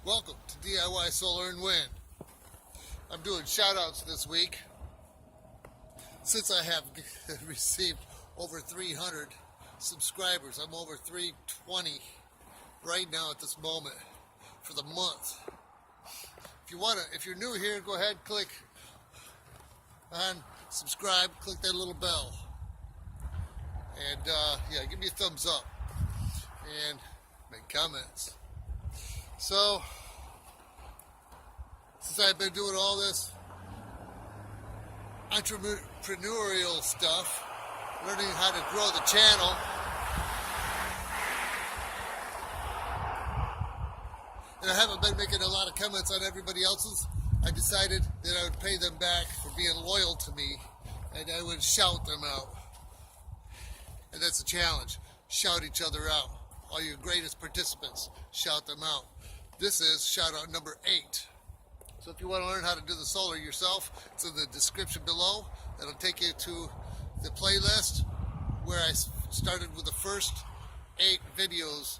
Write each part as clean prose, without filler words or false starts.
Welcome to DIY Solar and Wind. I'm doing shout outs this week. Since I have received over 300 subscribers, I'm over 320 right now at this moment for the month. If you're new here, go ahead, click on subscribe, click that little bell, and yeah, give me a thumbs up and make comments. So, since I've been doing all this entrepreneurial stuff, learning how to grow the channel, and I haven't been making a lot of comments on everybody else's, I decided that I would pay them back for being loyal to me, and I would shout them out. And that's a challenge. Shout each other out. All your greatest participants, shout them out. This is shout out number 8. So if you want to learn how to do the solar yourself, it's in the description below. That'll take you to the playlist where I started with the first 8 videos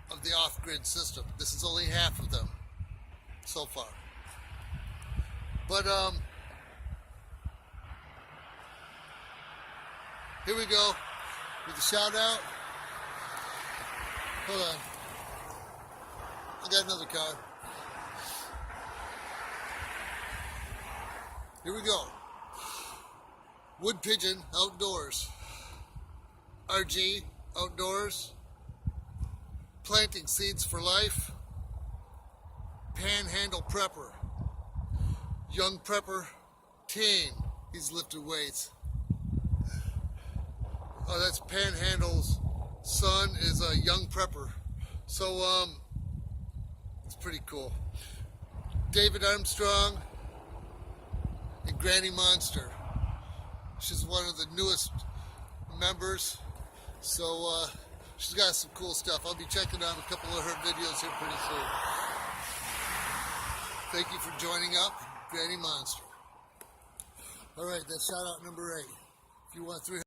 of the off-grid system. This is only half of them so far. But here we go with the shout out. Hold on. I got another car. Here we go. Wood Pigeon Outdoors. RG Outdoors. Planting Seeds for Life. Panhandle Prepper. Young Prepper Teen. He's lifted weights. Oh, that's Panhandle's son is a young prepper. So, it's pretty cool. David Armstrong and Granny Monster. She's one of the newest members. So, she's got some cool stuff. I'll be checking out a couple of her videos here pretty soon. Thank you for joining up, Granny Monster. Alright, that's shout out number 8. If you want 300